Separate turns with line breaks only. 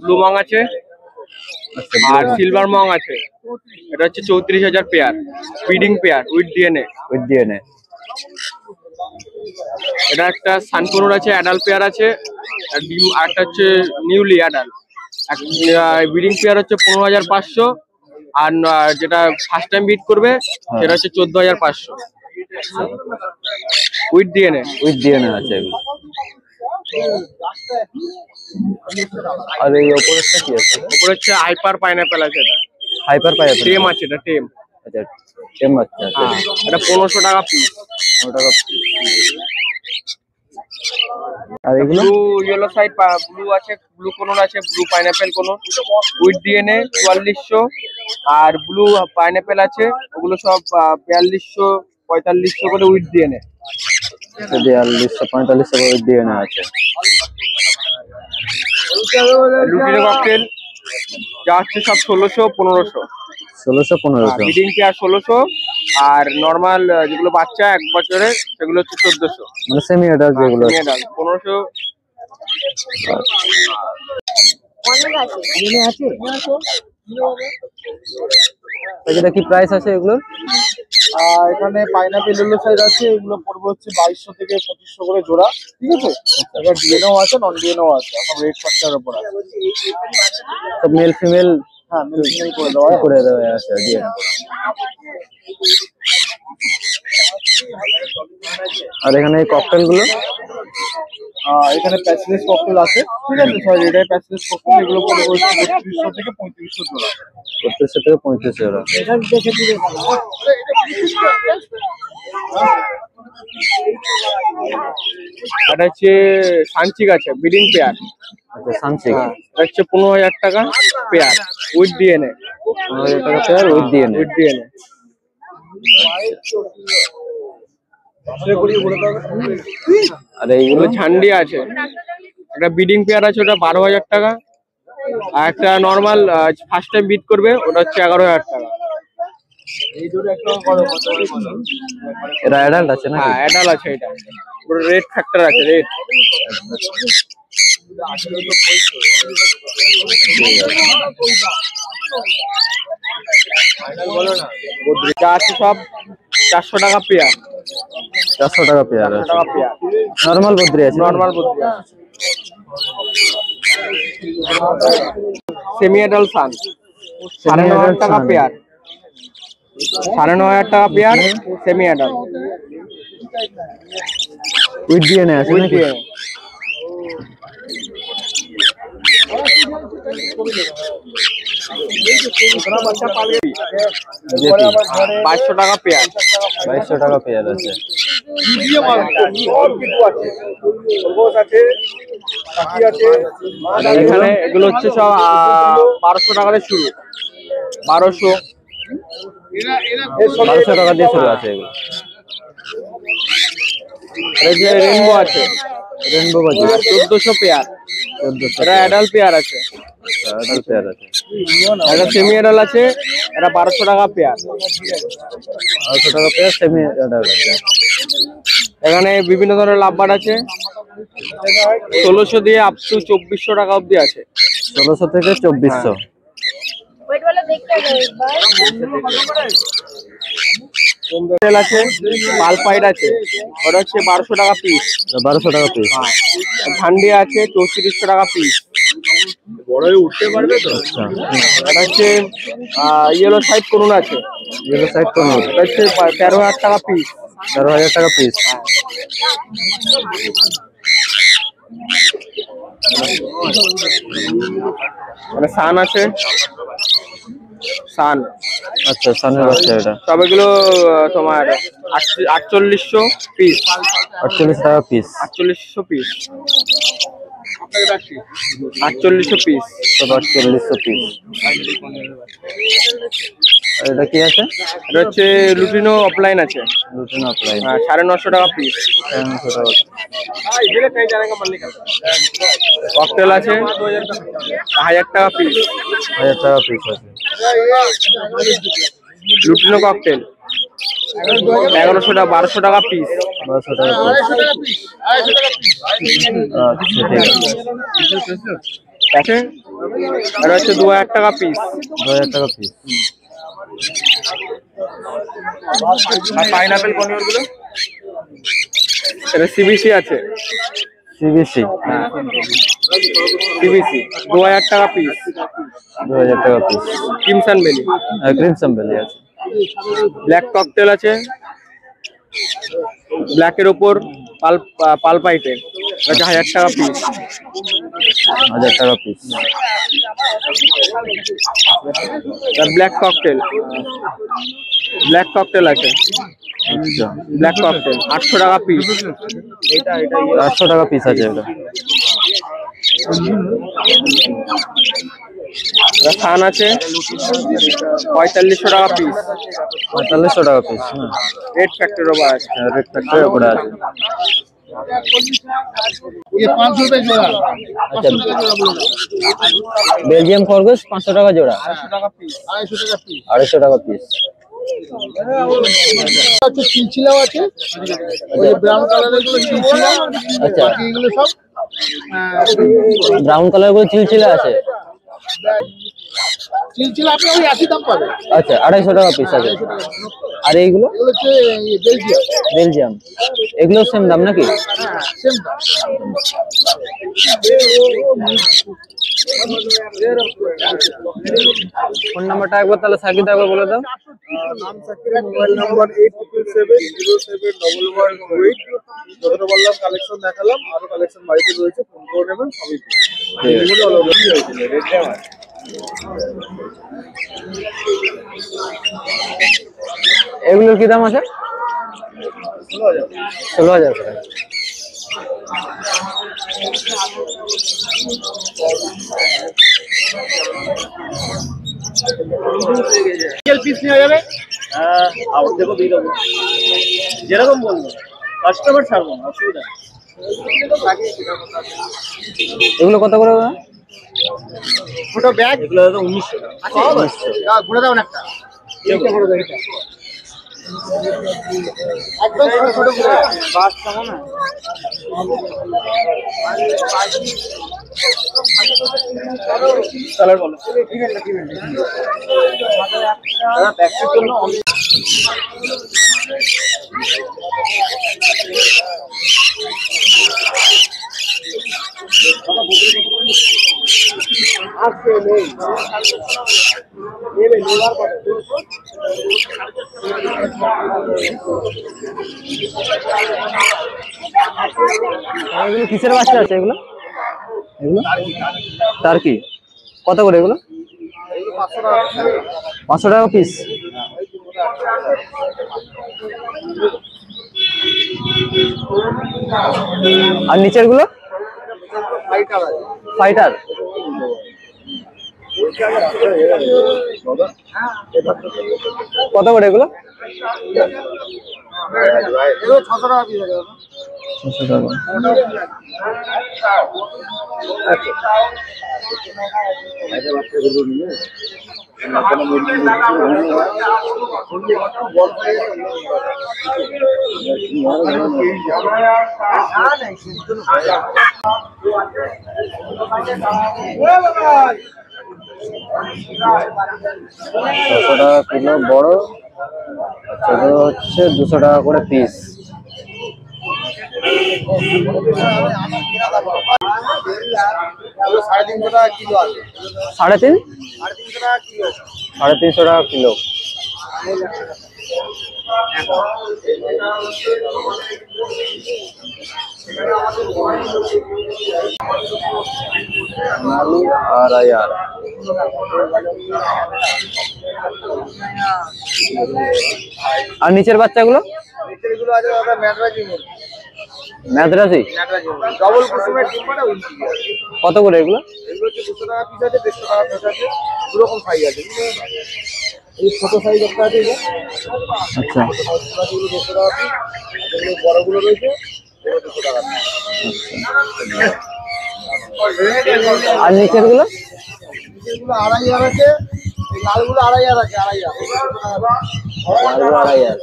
Blue Mong আছে আর silver Mong আছে। এটা হচ্ছে 34,000 pair, breeding pair with DNA. এটা একটা সানকুনুর আছে, অ্যাডাল্ট পেয়ার আছে, আর একটা হচ্ছে নিউলি অ্যাডাল্ট। ব্রিডিং পেয়ার হচ্ছে 15,500, আর যেটা ফার্স্ট টাইম বিট করবে সেটা হচ্ছে 14,500 উইথ ডিএনএ।
আছে এগুলো। আর এই উপরেরটা কি আছে?
উপরে হচ্ছে হাইপার পাইনাপেল আছে। এটা
হাইপার পাইনাপেল
টেম আছে, এটা টেম।
আচ্ছা, টেম বাচ্চা আছে।
এটা 1500 টাকা পিস।
15 টাকা পিস। আর এগুলো
ব্লু ইয়েলো সাইড ব্লু আছে, ব্লু কোনর আছে, blue pineapple corner with DNA 4400। আর ব্লু পাইনাপেল আছে, ওগুলো সব 4200 4500 করে উইথ ডিএনএ।
4200 4500 করে ডিএনএ আছে।
লুটিনো ককটেল যা হচ্ছে সব 1600 1500।
1600
ব্রিডিং পেয়ার 1600, আর নরমাল যেগুলো বাচ্চা 1 বছরের সেগুলো হচ্ছে 1400।
মানে সেমি অ্যাডাল্ট যেগুলো
1500।
অনেক আছে
এটা কি প্রাইস আছে এগুলোর?
এখানে পাইনাপেল ইয়েলো সাইজ আছে, এগুলো পড়বে হচ্ছে 2200 থেকে 2500 করে জোড়া। ঠিক আছে, এবার ডিএনও আছে, নন ডিএনও আছে, সব রেড ফ্যাক্টরের উপর আছে।
সব মেল ফিমেল?
হ্যাঁ, মেল ফিমেল করে দেওয়া
আছে ডিএনএ। আর এখানে এই ককটেল গুলো,
এখানে প্যাচলেস ককটেল আছে। ঠিক আছে, সরি, রেড প্যাচলেস ককটেল, এগুলো পড়বে হচ্ছে 3200 থেকে 3500 জোড়া।
3200 থেকে 3500 জোড়া।
এটা দেখে দিলে
এটা হচ্ছে সানচিক আছে, ব্রিডিং পেয়ার।
আচ্ছা, সানচিক
এটা হচ্ছে 15,000 টাকা পেয়ার উইথ ডিএনএ।
15,000 টাকা পেয়ার উইথ ডিএনএ। আর এইগুলো
ঝান্ডি আছে, একটা ব্রিডিং পেয়ার আছে, ওটা 12,000 টাকা। আর একটা নর্মাল ফার্স্ট টাইম বিট করবে, ওটা হচ্ছে 11,000 টাকা।
এটা অ্যাডাল্ট আছে না?
হ্যাঁ, অ্যাডাল্ট আছে। এটা পুরো রেড ফ্যাক্টর আছে, রেড। যা আছে সব 400 টাকা পেয়ার।
400 টাকা পেয়ার আছে। নরমাল বদ্রি আছে?
নরমাল বদ্রি আছে। সেমি অ্যাডাল্ট সান 9,500 টাকা পেয়ার। 9,500 টাকা pair semi adult
with DNA আছে নাকি?
বাইশশো টাকা পেয়ার।
2200 টাকা পেয়ার আছে।
এখানে এগুলো হচ্ছে সব 1200 টাকা থেকে শুরু। 1200
টাকা দিয়ে শুরু আছে এগুলো।
এই যে রেনবো আছে,
রেনবো বাজি
1400 পেয়ার।
1400
এটা অ্যাডাল্ট পেয়ার আছে।
অ্যাডাল্ট পেয়ার আছে।
এটা সেমি অ্যাডাল্ট আছে, এটা 1200 টাকা পেয়ার।
1200 টাকা পেয়ার সেমি অ্যাডাল্ট আছে।
এখানে বিভিন্ন ধরনের লাভবার আছে, 1600 দিয়ে আপ টু 2400 টাকা অবধি আছে।
1600 থেকে 2400।
আছে, পালপাইড আছে, ওটা হচ্ছে 1200 টাকা পিস।
1200 টাকা পিস।
ঝান্ডি আছে 3400 টাকা পিস। বড় হয়ে উঠতে পারবে তো।
আচ্ছা,
এটা হচ্ছে ইয়েলো সাইড কোন আছে,
ইয়েলো সাইড কোন,
এটা হচ্ছে 13,000 টাকা পিস।
13,000 টাকা পিস।
মানে সান আছে, সান।
আচ্ছা, সানের বাচ্চা এটা।
সব এগুলো তোমার 4800 পিস।
48 টাকা পিস।
4800 পিস। 4800 পিস।
সব 4800 পিস। এটা কি আছে?
এটা হচ্ছে লুটিনো অফলাইন আছে,
লুটিনো অফলাইন।
950 টাকা পিস।
950 টাকা।
ককটেল আছে 1000 টাকা পিস।
1000 টাকা পিস আছে।
লুটিনো ককটেল 1100 টাকা 1200 টাকা পিস।
1200 টাকা পিস। আচ্ছা, ঠিক আছে।
আছে এটা হচ্ছে 2000 টাকা পিস।
2000 টাকা পিস।
আর পাইনাপেল পনির গুলো এটা সিবিসি আছে।
সিবিসি
সিবিসি 2000 টাকা পিস।
2000 টাকা পিস।
ক্রিমসন বেলি।
ক্রিমসন বেলি আছে।
ব্ল্যাক ককটেল আছে, ব্ল্যাকের ওপর পালপাইটে এটা 1000 টাকা পিস।
1000 টাকা piece.
Black cocktail, black cocktail আছে।
আচ্ছা,
ব্ল্যাক ককটেল 800 টাকা পিস।
800 টাকা পিস আছে এটা।
সান আছে 4500 টাকা পিস।
4500 টাকা পিস।
রেড ফ্যাক্টর ওভার আছে।
রেড ফ্যাক্টরি উপরে আছে।
ये 500 रुपए जोड़ा।
আচ্ছা, বেলজিয়াম খরগোশ 500 টাকা জোড়া।
250 টাকা পিস। 250 টাকা পিস।
250 টাকা পিস।
আছে চিলচিলাও আছে। ওই ব্রাউন কালারের গুলো চিলচিলা।
আচ্ছা,
বাকি এগুলো সব
ব্রাউন কালার গুলো চিলচিলা আছে।
চিলচিলা আপনি ওই একই দাম পাবেন।
আচ্ছা, 250 টাকা পিস আছে। আর এইগুলো
এগুলো হচ্ছে বেলজিয়াম।
বেলজিয়াম, এগুলো সেম দাম নাকি?
সেম দাম।
ফোন নাম্বারটা একবার তাহলে সাকিব একবার বলে দাও।
নাম সাকিব, মোবাইল নাম্বার 8777071118। যতটা বললাম কালেকশন দেখালাম, আরো কালেকশন বাড়িতে রয়েছে, ফোন করে নেবেন সবই। এগুলো হলো রেড জামা।
এগুলোর কি দাম আছে? 16,000 টাকা।
পিস নেওয়া যাবে? হ্যাঁ, আউট দেখো দিয়ে দেবো, যেরকম বলবো কাস্টমার ছাড়বো না, অসুবিধা নেই।
এগুলো কত করে দাদা?
ছোট ব্যাগ এগুলো 1900 টাকা। ঘুরে দাও না একটা, এইটা ঘুরে দাও, এটা একদম ছোট ছোট ঘুরে বাস কেমন না। কালার বলো, ইভেন্টটা ব্যাগের জন্য আজকে নেই নেবে নেবার পরে
এগুলো কিসের বাচ্চা আছে? এগুলো এগুলো টার্কি। কত করে এগুলো? 500 টাকা পিস। আর নিচের গুলো ফাইটার। কত করে এগুলো?
600 টাকা পিস আছে।
600 টাকা। কিলো বড়, ছোট হচ্ছে 200 টাকা করে পিস।
সাড়ে 300 টাকা কিলো আছে।
350?
350 টাকা কিলো।
350 টাকা কিলো। আর আর নিচের বাচ্চাগুলো?
এগুলো আছে দাদা ম্যাডরাজি মুরগি।
ম্যাদ্রাসি
ডবল কুসুমের ডিম পাড়া উইন্টি।
কত করে এগুলো?
এগুলো হচ্ছে 200 টাকা পিস আছে, 150 টাকা পিস আছে, দু রকম সাইজ আছে। এই ছোট সাইজ একটা আছে, এটা
আচ্ছা,
এগুলো 200 টাকা পিস, যেগুলো বড়গুলো রয়েছে এগুলো 200 টাকা পিস।
আর নিচের গুলো?
এগুলো 2500 আছে, এই লালগুলো 2500 আছে, 2500।
2500।